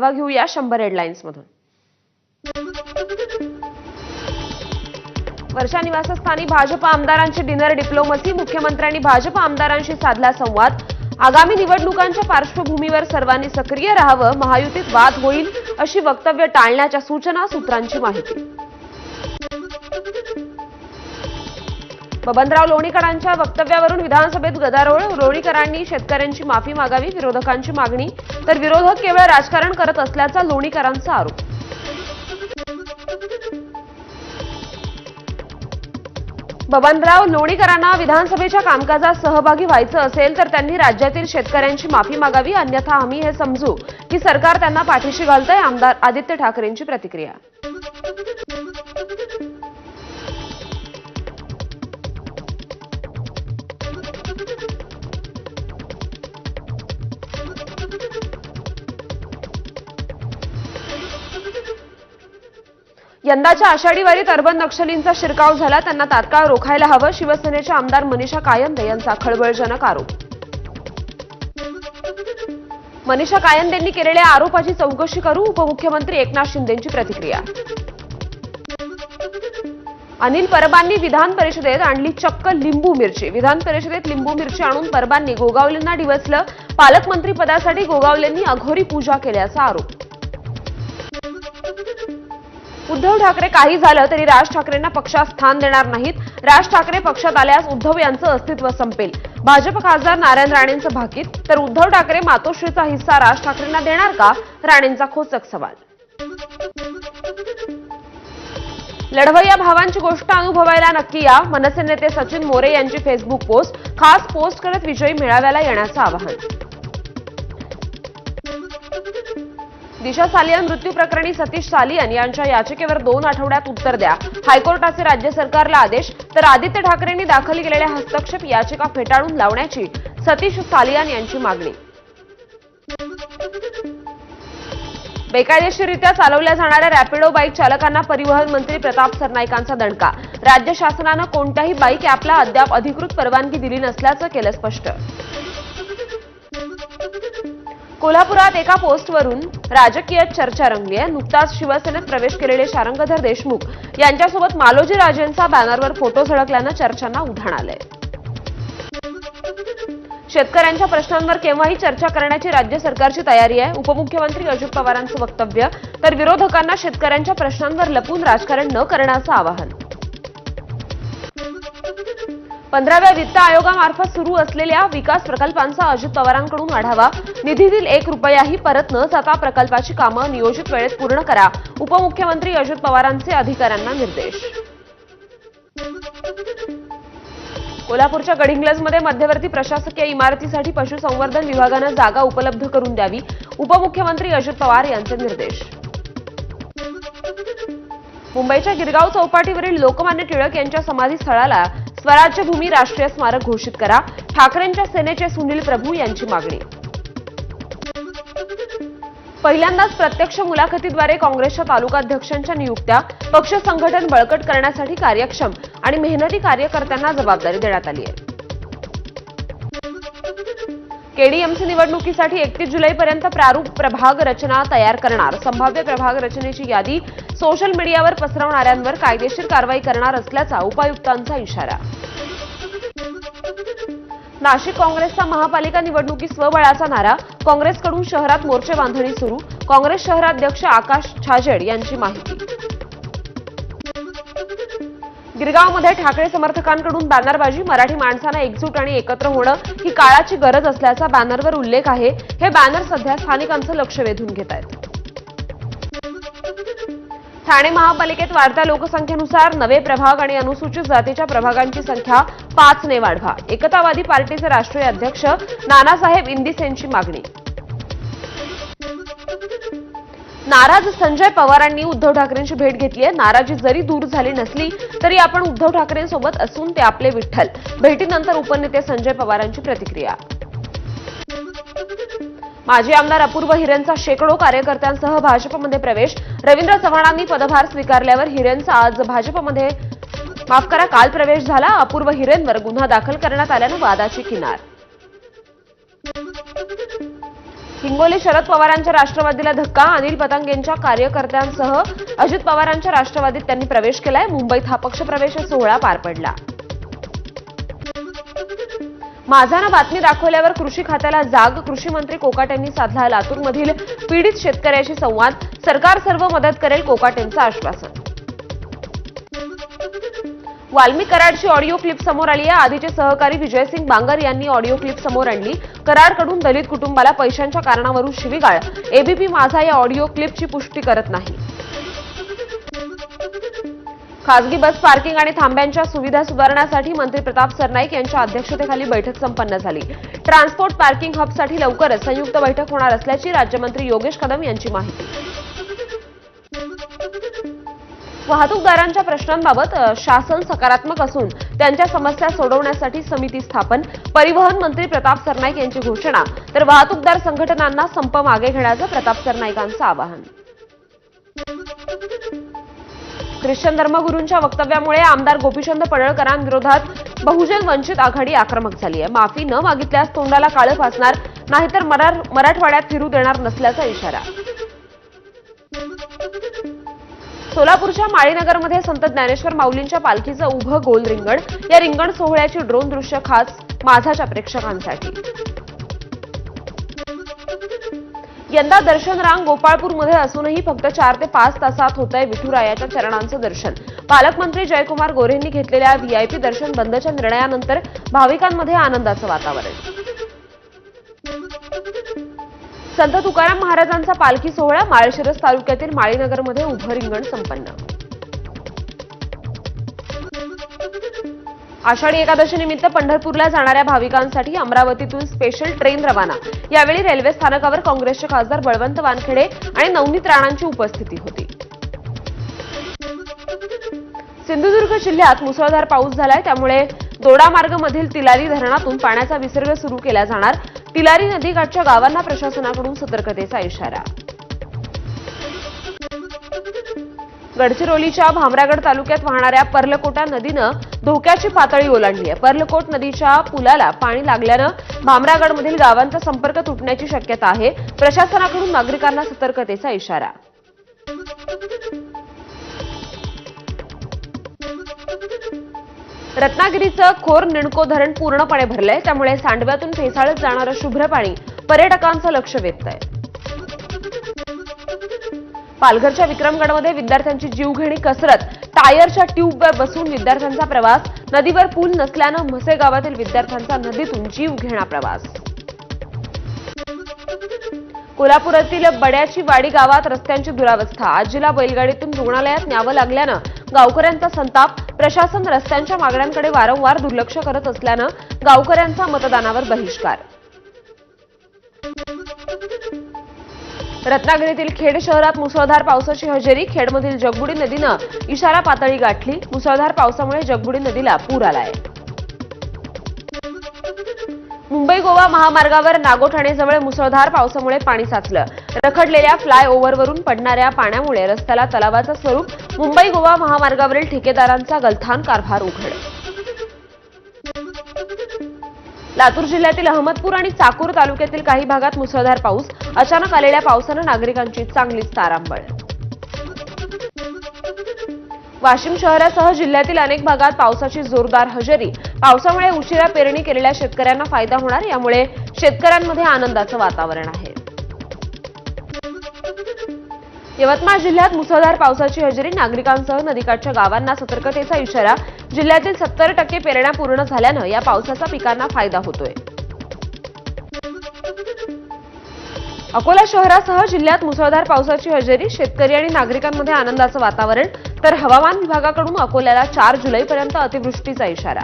घेऊया 100 हेडलाईन्स मधून। वर्षा निवासस्थानी भाजप आमदारांची डिनर डिप्लोमसी। मुख्यमंत्र्यांनी भाजप आमदारांशी साधला संवाद। आगामी निवडणुकांच्या पार्श्वभूमीवर सर्वांनी सक्रिय राहावं, महायुतीत वाद होईल अशी वक्तव्य टाळण्याच्या सूचना, सूत्रांची माहिती। बबनराव लोणीकरांच्या वक्तव्यावरून विधानसभेत गदारोळ। लोणीकरांनी शेतकऱ्यांची माफी मागावी, विरोधकांची मागणी। तर विरोधक केवळ राजकारण करत असल्याचा लोणीकरांचा आरोप। बबनराव लोणीकरांना विधानसभेच्या कामकाजात सहभागी व्हायचं असेल तर त्यांनी राज्यातील शेतकऱ्यांची माफी मागावी, अन्यथा आम्ही हे समजू की सरकार त्यांना पाठीशी घालतंय। आमदार आदित्य ठाकरेंची प्रतिक्रिया। यंदाच्या आषाढी वारीत अर्बन नक्षलींचा शिरकाव झाला, त्यांना तात्काळ रोखायला हवं। शिवसेनेच्या आमदार मनीषा कायंदे यांचा खळबळजनक आरोप। मनीषा कायंदेंनी केलेल्या आरोपाची चौकशी करू, उपमुख्यमंत्री एकनाथ शिंदेंची प्रतिक्रिया। अनिल परबांनी विधान परिषदेत आणली चक्क लिंबू मिरची। विधान परिषदेत लिंबू मिरची आणून परबांनी गोगावलेंना डिवचलं। पालकमंत्री पदासाठी गोगावलेंनी अघोरी पूजा केल्याचा आरोप। उद्धव ठाकरे काही झालं तरी राज ठाकरेंना पक्षात स्थान देणार नाहीत। राज ठाकरे पक्षात आल्यास उद्धव यांचं अस्तित्व संपेल। भाजप खासदार नारायण राणेंचं भाकीत। तर उद्धव ठाकरे मातोश्रीचा हिस्सा राज ठाकरेंना देणार का, राणेंचा खोचक सवाल। लढवय्या भावांची गोष्ट अनुभवायला नक्की या, मनसे नेते सचिन मोरे यांची फेसबुक पोस्ट। खास पोस्ट करत विजयी मेळाव्याला येण्याचं आवाहन। दिशा सालियन मृत्यू प्रकरणी सतीश सालियन यांच्या याचिकेवर 2 आठवड्यात उत्तर द्या, हायकोर्टाचे राज्य सरकारला आदेश। तर आदित्य ठाकरेंनी दाखल केलेल्या हस्तक्षेप याचिका फेटाळून लावण्याची सतीश सालियन यांची मागणी। बेकायदेशीररित्या चालवल्या जाणाऱ्या रॅपिडो बाईक चालकांना परिवहन मंत्री प्रताप सरनाईकांचा दणका। राज्य शासनानं कोणत्याही बाईक ॲपला अद्याप अधिकृत परवानगी दिली नसल्याचं केलं स्पष्ट। कोल्हापुरात एका पोस्टवरून राजकीय चर्चा रंगली आहे। नुकताच शिवसेनेत प्रवेश केलेले शारंगधर देशमुख यांच्यासोबत मालोजी राजेंचा बॅनरवर फोटो झळकल्यानं चर्चांना उधाण आलंय। शेतकऱ्यांच्या प्रश्नांवर केव्हाही चर्चा करण्याची राज्य सरकारची तयारी आहे, उपमुख्यमंत्री अजित पवारांचं वक्तव्य। तर विरोधकांना शेतकऱ्यांच्या प्रश्नांवर लपून राजकारण न करण्याचं आवाहन। 15व्या वित्त आयोगामार्फत सुरू असलेल्या विकास प्रकल्पांचा अजित पवारांकडून आढावा। निधीतील 1 रुपयाही परत न जाता प्रकल्पाची कामं नियोजित वेळेत पूर्ण करा, उपमुख्यमंत्री अजित पवारांचे अधिकाऱ्यांना निर्देश। कोल्हापूरच्या गडिंग्लजमध्ये मध्यवर्ती प्रशासकीय इमारतीसाठी पशुसंवर्धन विभागानं जागा उपलब्ध करून द्यावी, उपमुख्यमंत्री अजित पवार यांचे निर्देश। मुंबईच्या गिरगाव चौपाटीवरील लोकमान्य टिळक यांच्या समाधीस्थळाला स्वराज्यभूमी राष्ट्रीय स्मारक घोषित करा, ठाकरेंच्या सेनेचे सुनील प्रभू यांची मागणी। पहिल्यांदाच प्रत्यक्ष मुलाखतीद्वारे काँग्रेसच्या तालुकाध्यक्षांच्या नियुक्त्या। पक्ष संघटन बळकट करण्यासाठी कार्यक्षम आणि मेहनती कार्यकर्त्यांना जबाबदारी देण्यात आली आहे। केडीएमसी निवडणुकीसाठी 31 जुलैपर्यंत प्रारूप प्रभाग रचना तयार करणार, संभाव्य प्रभाग रचनेची यादी सोशल मीडियावर पसरवणाऱ्यांवर कायदेशीर कारवाई करणार असल्याचा उपायुक्तांचा इशारा। नाशिक काँग्रेसचा महापालिका निवडणुकी स्वबळाचा नारा, काँग्रेसकडून शहरात मोर्चे बांधणी सुरू। काँग्रेस शहराध्यक्ष आकाश छाजेड यांची माहिती। गिरगावमध्ये ठाकरे समर्थकांकडून बॅनरबाजी, मराठी माणसांना एकजूट आणि एकत्र होणं ही काळाची गरज असल्याचा बॅनरवर उल्लेख आहे। हे बॅनर सध्या स्थानिकांचं लक्ष वेधून घेत आहेत। ठाणे महापालिकेत वाढत्या लोकसंख्येनुसार नवे प्रभाग आणि अनुसूचित जातीच्या प्रभागांची संख्या 5 ने वाढवा, एकतावादी पार्टीचे राष्ट्रीय अध्यक्ष नानासाहेब इंदिस यांची मागणी। नाराज संजय पवारांनी उद्धव ठाकरेंची भेट घेतली आहे। नाराजी जरी दूर झाली नसली तरी आपण उद्धव ठाकरेंसोबत असून ते आपले विठ्ठल। भेटीनंतर उपनेते संजय पवारांची प्रतिक्रिया। माजी आमदार अपूर्व हिरेंचा शेकडो कार्यकर्त्यांसह भाजपमध्ये प्रवेश। रवींद्र चव्हाणांनी पदभार स्वीकारल्यावर हिरेंचा आज भाजपमध्ये काल प्रवेश झाला। अपूर्व हिरेंवर गुन्हा दाखल करण्यात आल्यानं वादाची किनार। हिंगोली शरद पवारांच्या राष्ट्रवादीला धक्का, अनिल पतंगेंच्या कार्यकर्त्यांसह अजित पवारांच्या राष्ट्रवादीत त्यांनी प्रवेश केलाय. मुंबईत हा पक्षप्रवेश सोहळा पार पडला. माझानं बातमी दाखवल्यावर कृषी खात्याला जाग, कृषी मंत्री कोकाटे यांनी साधला लातूरमधील पीडित शेतकऱ्याशी संवाद. सरकार सर्व मदत करेल, कोकाटेंचं आश्वासन. वाल्मी कराडची ऑडिओ क्लिप समोर आली आहे. आधीचे सहकारी विजयसिंग बांगर यांनी ऑडिओ क्लिप समोर आणली. कराडकडून दलित कुटुंबाला पैशांच्या कारणावरून शिवीगाळ. एबीपी माझा या ऑडिओ क्लिपची पुष्टी करत नाही. खासगी बस पार्किंग आणि थांब्यांच्या सुविधा सुधारण्यासाठी मंत्री प्रताप सरनाईक यांच्या अध्यक्षतेखाली बैठक संपन्न झाली. ट्रान्सपोर्ट पार्किंग हबसाठी लवकरच संयुक्त बैठक होणार असल्याची राज्यमंत्री योगेश कदम यांची माहिती. वाहतूकदारांच्या प्रश्नांबाबत शासन सकारात्मक असून त्यांच्या समस्या सोडवण्यासाठी समिती स्थापन. परिवहन मंत्री प्रताप सरनाईक यांची घोषणा. तर वाहतूकदार संघटनांना संप मागे घेण्याचं प्रताप सरनाईकांचं आवाहन. ख्रिश्चन धर्मगुरूंच्या वक्तव्यामुळे आमदार गोपीचंद पडळकरांविरोधात बहुजन वंचित आघाडी आक्रमक झाली आहे. माफी न मागितल्यास तोंडाला काळं फासणार, नाहीतर मराठवाड्यात फिरू देणार नसल्याचा इशारा. सोलापूरच्या माळीनगरमध्ये संत ज्ञानेश्वर माऊलींच्या पालखीचं उभं गोल रिंगण. या रिंगण सोहळ्याची ड्रोन दृश्य खास माझाच्या प्रेक्षकांसाठी. यंदा दर्शन रांग गोपाळपूरमध्ये असूनही फक्त 4 ते 5 तासात होतंय विठुरायाच्या चरणांचं दर्शन. पालकमंत्री जयकुमार गोरेंनी घेतलेल्या व्हीआयपी दर्शन बंदच्या निर्णयानंतर भाविकांमध्ये आनंदाचं वातावरण. संत तुकाराम महाराजांचा पालखी सोहळा. माळशिरस तालुक्यातील माळीनगरमध्ये उभं रिंगण संपन्न. आषाढी एकादशी निमित्त पंढरपूरला जाणाऱ्या भाविकांसाठी अमरावतीतून स्पेशल ट्रेन रवाना. यावेळी रेल्वे स्थानकावर काँग्रेसचे खासदार बळवंत वानखेडे आणि नवनीत राणांची उपस्थिती होती. सिंधुदुर्ग जिल्ह्यात मुसळधार पाऊस झालाय, त्यामुळे दोडामार्गमधील तिलारी धरणातून पाण्याचा विसर्ग सुरू केला जाणार. तिलारी नदीकाठच्या गावांना प्रशासनाकडून सतर्कतेचा इशारा. गडचिरोलीच्या भामरागड तालुक्यात वाहणाऱ्या पर्लकोटा नदीनं धोक्याची पातळी ओलांडली आहे. पर्लकोट नदीच्या पुलाला पाणी लागल्यानं भामरागडमधील गावांचा संपर्क तुटण्याची शक्यता आहे. प्रशासनाकडून नागरिकांना सतर्कतेचा इशारा. रत्नागिरीचं खोर निणको धरण पूर्णपणे भरलंय, त्यामुळे सांडव्यातून फेसाळत जाणारं शुभ्र पाणी पर्यटकांचं लक्ष वेधतंय. पालघरच्या विक्रमगडमध्ये विद्यार्थ्यांची जीवघेणी कसरत. टायरच्या ट्यूबवर बसून विद्यार्थ्यांचा प्रवास. नदीवर पूल नसल्यानं म्हसे गावातील विद्यार्थ्यांचा नदीतून जीवघेणा प्रवास. कोल्हापुरातील बड्याची वाडी गावात रस्त्यांची दुरावस्था. आजीला बैलगाडीतून रुग्णालयात न्यावं लागल्यानं गावकऱ्यांचा संताप. प्रशासन रस्त्यांच्या मागण्यांकडे वारंवार दुर्लक्ष करत असल्यानं गावकऱ्यांचा मतदानावर बहिष्कार. रत्नागिरीतील खेड शहरात मुसळधार पावसाची हजेरी. खेडमधील जगबुडी नदीनं इशारा पातळी गाठली. मुसळधार पावसामुळे जगबुडी नदीला पूर आलाय. मुंबई गोवा महामार्गावर नागोठाणेजवळ मुसळधार पावसामुळे पाणी साचलं. रखडलेल्या फ्लायओव्हरवरून पडणाऱ्या पाण्यामुळे रस्त्याला तलावाचं स्वरूप. मुंबई गोवा महामार्गावरील ठेकेदारांचा गलथान कारभार उघड. लातूर जिल्ह्यातील अहमदपूर आणि चाकूर तालुक्यातील काही भागात मुसळधार पाऊस. अचानक आलेल्या पावसानं नागरिकांची चांगलीच तारांबळ. वाशिम शहरासह जिल्ह्यातील अनेक भागात पावसाची जोरदार हजेरी. पावसामुळे उशिरा पेरणी केलेल्या शेतकऱ्यांना फायदा होणार, यामुळे शेतकऱ्यांमध्ये आनंदाचं वातावरण आहे. यवतमाळ जिल्ह्यात मुसळधार पावसाची हजेरी. नागरिकांसह नदीकाठच्या गावांना सतर्कतेचा इशारा. जिल्ह्यातील 70% पेरण्या पूर्ण झाल्यानं या पावसाचा पिकांना फायदा होतोय. अकोला शहरासह जिल्ह्यात मुसळधार पावसाची हजेरी. शेतकरी आणि नागरिकांमध्ये आनंदाचं वातावरण. तर हवामान विभागाकडून अकोल्याला 4 जुलैपर्यंत अतिवृष्टीचा इशारा.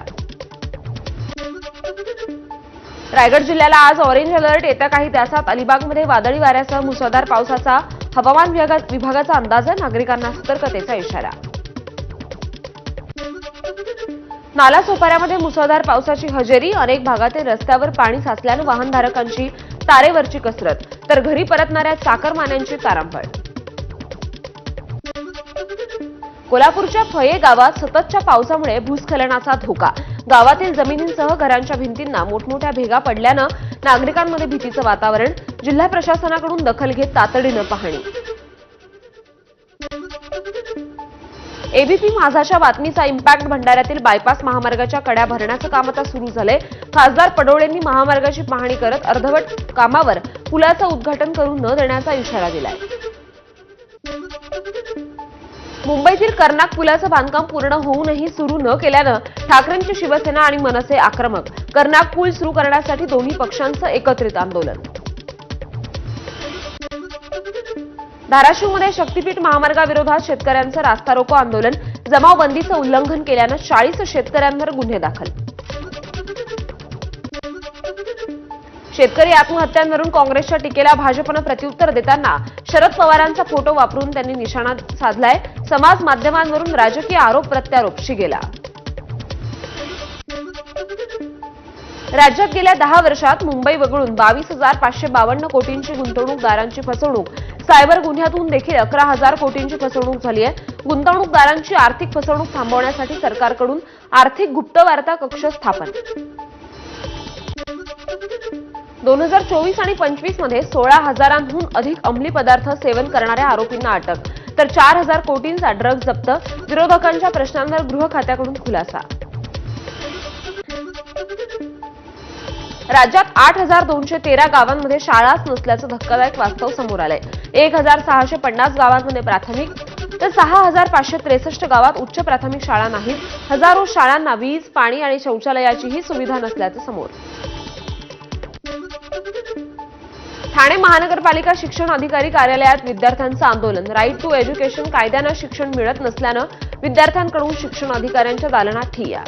रायगड जिल्ह्याला आज ऑरेंज अलर्ट. येत्या काही तासात अलिबागमध्ये वादळी वाऱ्यासह मुसळधार पावसाचा हवामान विभागाचा अंदाज आहे. नागरिकांना सतर्कतेचा इशारा. नालासोपाऱ्यामध्ये मुसळधार पावसाची हजेरी. अनेक भागातील रस्त्यावर पाणी साचल्यानं वाहनधारकांची तारेवरची कसरत. तर घरी परतणाऱ्या चाकरमान्यांची तारांबळ. कोल्हापूरच्या फये गावात सततच्या पावसामुळे भूस्खलनाचा धोका. गावातील जमिनींसह घरांच्या भिंतींना मोठमोठ्या भेगा पडल्यानं नागरिकांमध्ये भीतीचं वातावरण. जिल्हा प्रशासनाकडून दखल घेत तातडीनं पाहणी. एबीपी माझाच्या बातमीचा इम्पॅक्ट. भंडाऱ्यातील बायपास महामार्गाच्या कड्या भरण्याचं काम आता सुरू झालंय. खासदार पडोळेंनी महामार्गाची पाहणी करत अर्धवट कामावर पुलाचं उद्घाटन करू न देण्याचा इशारा दिलाय. मुंबईतील कर्नाक पुलाचं बांधकाम पूर्ण होऊनही सुरू न केल्यानं ठाकरेंची शिवसेना आणि मनसे आक्रमक. कर्नाक पूल सुरू करण्यासाठी दोन्ही पक्षांचं एकत्रित आंदोलन. धाराशिवमध्ये शक्तीपीठ महामार्गाविरोधात शेतकऱ्यांचं रास्ता रोको आंदोलन. जमावबंदीचं उल्लंघन केल्यानं 40 शेतकऱ्यांवर गुन्हे दाखल. शेतकरी आत्महत्यांवरून काँग्रेसच्या टीकेला भाजपनं प्रत्युत्तर देताना शरद पवारांचा फोटो वापरून त्यांनी निशाणा साधलाय. समाज माध्यमांवरून राजकीय आरोप प्रत्यारोप शिगेला. राज्यात गेल्या 10 वर्षात मुंबई वगळून 22,552 कोटींची गुंतवणूकदारांची फसवणूक. सायबर गुन्ह्यातून देखील 11,000 कोटींची फसवणूक झाली आहे. गुंतवणूकदारांची आर्थिक फसवणूक थांबवण्यासाठी सरकारकडून आर्थिक गुप्तवार्ता कक्ष स्थापन. 2024 आणि 25 मध्ये 16,000हून अधिक अंमली पदार्थ सेवन करणाऱ्या आरोपींना अटक, तर 4,000 कोटींचा ड्रग्ज जप्त. विरोधकांच्या प्रश्नांवर गृह खात्याकडून खुलासा. राज्यात 8,213 गावांमध्ये शाळाच नसल्याचं धक्कादायक वास्तव समोर आलंय. 1,650 गावांमध्ये प्राथमिक तर 6,563 गावात उच्च प्राथमिक शाळा नाहीत. हजारो शाळांना वीज, पाणी आणि शौचालयाचीही सुविधा नसल्याचं समोर. ठाणे महानगरपालिका शिक्षण अधिकारी कार्यालयात विद्यार्थ्यांचं आंदोलन. राईट टू एज्युकेशन कायद्यानं शिक्षण मिळत नसल्यानं विद्यार्थ्यांकडून शिक्षण अधिकाऱ्यांच्या दालनात ठिय्या.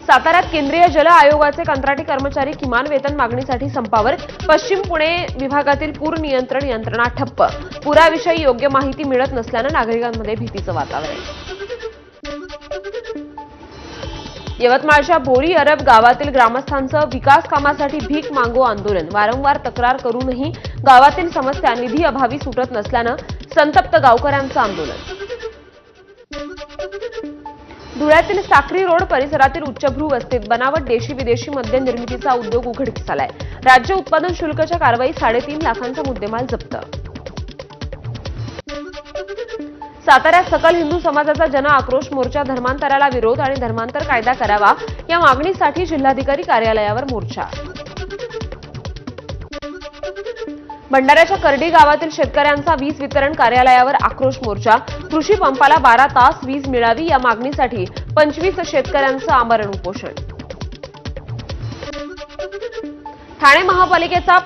साताऱ्यात केंद्रीय जल आयोगाचे कंत्राटी कर्मचारी किमान वेतन मागणीसाठी संपावर. पश्चिम पुणे विभागातील पूर नियंत्रण यंत्रणा ठप्प. पुराविषयी योग्य माहिती मिळत नसल्यानं नागरिकांमध्ये भीतीचं वातावरण. यवतमाळच्या बोरी अरब गावातील ग्रामस्थांचं विकास कामासाठी भीक मागो आंदोलन. वारंवार तक्रार करूनही गावातील समस्या निधी अभावी सुटत नसल्यानं संतप्त गावकऱ्यांचं आंदोलन. धुळ्यातील साक्री रोड परिसरातील उच्चभ्रू वस्तीत बनावट देशी विदेशी मद्य निर्मितीचा उद्योग उघडकीस आलाय. राज्य उत्पादन शुल्काच्या कारवाईत 3.5 लाखांचा मुद्देमाल जप्त. साताऱ्यात सकल हिंदू समाजाचा जन आक्रोश मोर्चा. धर्मांतराला विरोध आणि धर्मांतर कायदा करावा या मागणीसाठी जिल्हाधिकारी कार्यालयावर मोर्चा. भंडाऱ्याच्या करडी गावातील शेतकऱ्यांचा वीज वितरण कार्यालयावर आक्रोश मोर्चा. कृषी पंपाला 12 तास वीज मिळावी या मागणीसाठी 25 शेतकऱ्यांचं आमरण उपोषण. ठाणे महापालिकेचा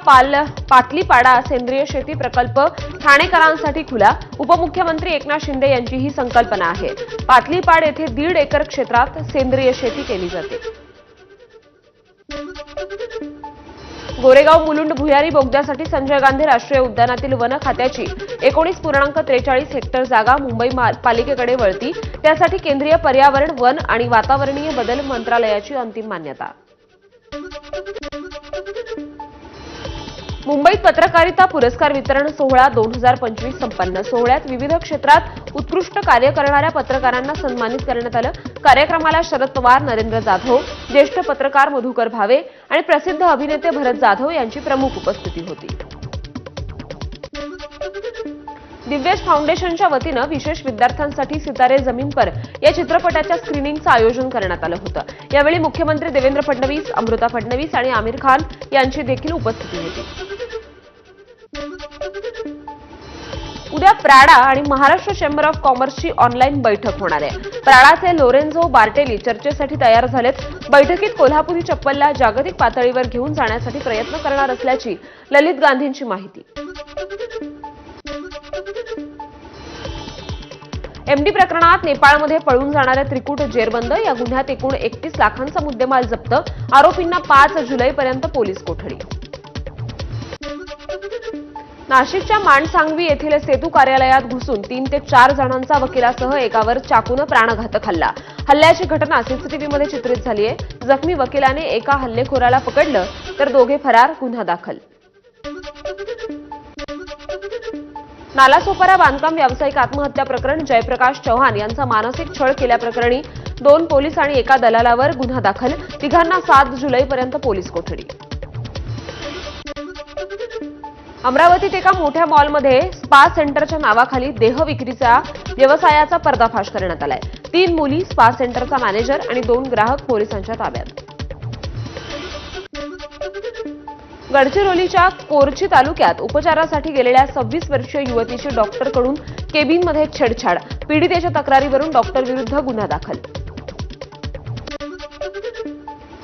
पातलीपाडा सेंद्रिय शेती प्रकल्प ठाणेकरांसाठी खुला. उपमुख्यमंत्री एकनाथ शिंदे यांची ही संकल्पना आहे. पातलीपाड येथे 1.5 एकर क्षेत्रात सेंद्रिय शेती केली जाते. गोरेगाव मुलुंड भुयारी बोगद्यासाठी संजय गांधी राष्ट्रीय उद्यानातील वन खात्याची 19.43 हेक्टर जागा मुंबई पालिकेकडे वळती. त्यासाठी केंद्रीय पर्यावरण, वन आणि वातावरणीय बदल मंत्रालयाची अंतिम मान्यता. मुंबईत पत्रकारिता पुरस्कार वितरण सोहळा 2025 संपन्न. सोहळ्यात विविध क्षेत्रात उत्कृष्ट कार्य करणाऱ्या पत्रकारांना सन्मानित करण्यात आलं. कार्यक्रमाला शरद पवार, नरेंद्र जाधव, ज्येष्ठ पत्रकार मधुकर भावे आणि प्रसिद्ध अभिनेते भरत जाधव यांची प्रमुख उपस्थिती होती. दिव्यज फाउंडेशनच्या वतीनं विशेष विद्यार्थ्यांसाठी सितारे जमीन पर या चित्रपटाच्या स्क्रीनिंगचं आयोजन करण्यात आलं होतं. यावेळी मुख्यमंत्री देवेंद्र फडणवीस, अमृता फडणवीस आणि आमिर खान यांची देखील उपस्थिती होती. उद्या प्राडा आणि महाराष्ट्र चेंबर ऑफ कॉमर्सची ऑनलाईन बैठक होणार आहे. प्राडाचे लोरेन्झो बार्टेली चर्चेसाठी तयार झालेत. बैठकीत कोल्हापुरी चप्पलला जागतिक पातळीवर घेऊन जाण्यासाठी प्रयत्न करणार असल्याची ललित गांधींची माहिती. एमडी प्रकरणात नेपाळमध्ये पळून जाणाऱ्या त्रिकूट जेरबंद या गुन्ह्यात एकूण 31 लाखांचा मुद्देमाल जप्त. आरोपींना 5 जुलैपर्यंत पोलीस कोठडी. नाशिकच्या माणसांगवी येथील सेतू कार्यालयात घुसून 3 ते 4 जणांचा वकिलासह एकावर चाकूनं प्राणघातक हल्ला. हल्ल्याची घटना सीसीटीव्हीमध्ये चित्रित झाली आहे. जखमी वकिलाने एका हल्लेखोराला पकडलं तर दोघे फरार. गुन्हा दाखल. नालासोपारा बांधकाम व्यावसायिक आत्महत्या प्रकरण. जयप्रकाश चव्हाण यांचा मानसिक छळ केल्याप्रकरणी 2 पोलीस आणि एका दलालावर गुन्हा दाखल. तिघांना 7 जुलैपर्यंत पोलीस कोठडी. अमरावतीत एका मोठ्या मॉलमध्ये स्पा सेंटरच्या नावाखाली देह विक्रीचा व्यवसायाचा पर्दाफाश करण्यात आलाय. 3 मुली, स्पा सेंटरचा मॅनेजर आणि 2 ग्राहक पोलिसांच्या ताब्यात. गडचिरोलीच्या कोरची तालुक्यात उपचारासाठी गेलेल्या 26 वर्षीय युवतीची डॉक्टरकडून केबिनमध्ये छेडछाड. पीडितेच्या तक्रारीवरून डॉक्टरविरुद्ध गुन्हा दाखल.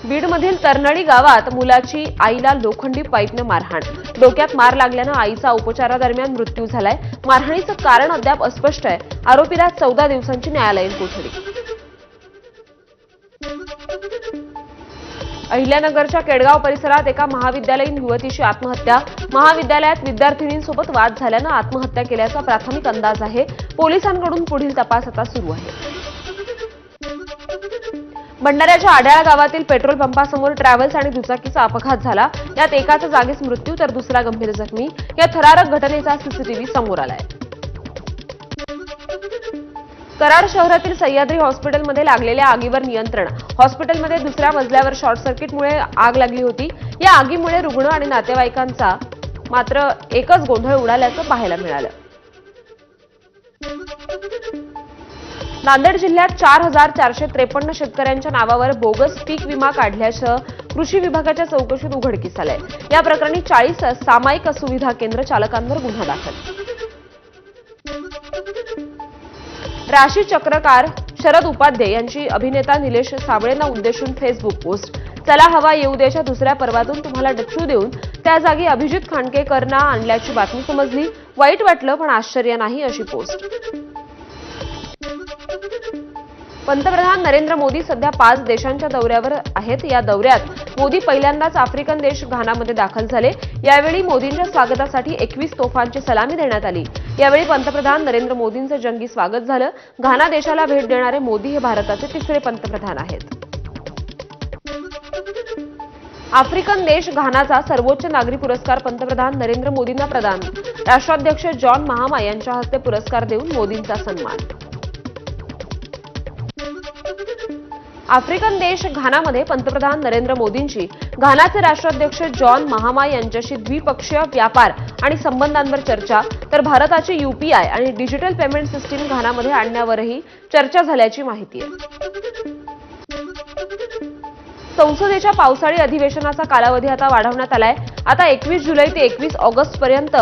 बीडमधील तरनळी गावात मुलाची आईला लोखंडी पाईपने मारहाण. डोक्यात मार लागल्यानं आईचा उपचारादरम्यान मृत्यू झालाय. मारहाणीचं कारण अद्याप अस्पष्ट आहे. आरोपीला 14 दिवसांची न्यायालयीन कोठडी. अहिल्यानगरच्या केडगाव परिसरात एका महाविद्यालयीन युवतीची आत्महत्या. महाविद्यालयात विद्यार्थिनींसोबत वाद झाल्यानं आत्महत्या केल्याचा प्राथमिक अंदाज आहे. पोलिसांकडून पुढील तपास आता सुरू आहे. भंडाऱ्याच्या आढाळा गावातील पेट्रोल पंपासमोर ट्रॅव्हल्स आणि दुचाकीचा अपघात झाला. यात एकाचा जागीच मृत्यू तर दुसरा गंभीर जखमी. या थरारक घटनेचा सीसीटीव्ही समोर आलाय. कराड शहरातील सह्याद्री हॉस्पिटलमध्ये लागलेल्या आगीवर नियंत्रण. हॉस्पिटलमध्ये दुसऱ्या मजल्यावर शॉर्ट सर्किटमुळे आग लागली होती. या आगीमुळे रुग्ण आणि नातेवाईकांचा मात्र एकच गोंधळ उडाल्याचं पाहायला मिळालं. नांदेड जिल्ह्यात 4,453 शेतकऱ्यांच्या नावावर बोगस पीक विमा काढल्याचं कृषी विभागाच्या चौकशीत उघडकीस आलंय. या प्रकरणी 40 सामायिक सुविधा केंद्र चालकांवर गुन्हा दाखल. राशी चक्रकार शरद उपाध्ये यांची अभिनेता निलेश साबळेंना उद्देशून फेसबुक पोस्ट. चला हवा येऊ देच्या दुसऱ्या पर्वातून तुम्हाला डच्चू देऊन त्या जागी अभिजित खांडकेकरना आणल्याची बातमी समजली. वाईट वाटलं पण आश्चर्य नाही, अशी पोस्ट. पंतप्रधान नरेंद्र मोदी सध्या 5 देशांच्या दौऱ्यावर आहेत. या दौऱ्यात मोदी पहिल्यांदाच आफ्रिकन देश घानामध्ये दाखल झाले. यावेळी मोदींच्या स्वागतासाठी 21 तोफांची सलामी देण्यात आली. यावेळी पंतप्रधान नरेंद्र मोदींचं जंगी स्वागत झालं. घाना देशाला भेट देणारे मोदी हे भारताचे 3रे पंतप्रधान आहेत. आफ्रिकन देश घानाचा सर्वोच्च नागरी पुरस्कार पंतप्रधान नरेंद्र मोदींना प्रदान. राष्ट्राध्यक्ष जॉन महामा यांच्या हस्ते पुरस्कार देऊन मोदींचा सन्मान. आफ्रिकन देश घानामध्ये पंतप्रधान नरेंद्र मोदींची घानाचे राष्ट्राध्यक्ष जॉन महामा यांच्याशी द्विपक्षीय व्यापार आणि संबंधांवर चर्चा. तर भारताची यूपीआय आणि डिजिटल पेमेंट सिस्टीम घानामध्ये आणण्यावरही चर्चा झाल्याची माहिती आहे. संसदेच्या पावसाळी अधिवेशनाचा कालावधी आता वाढवण्यात आलाय. आता 21 जुलै ते 21 ऑगस्ट पर्यंत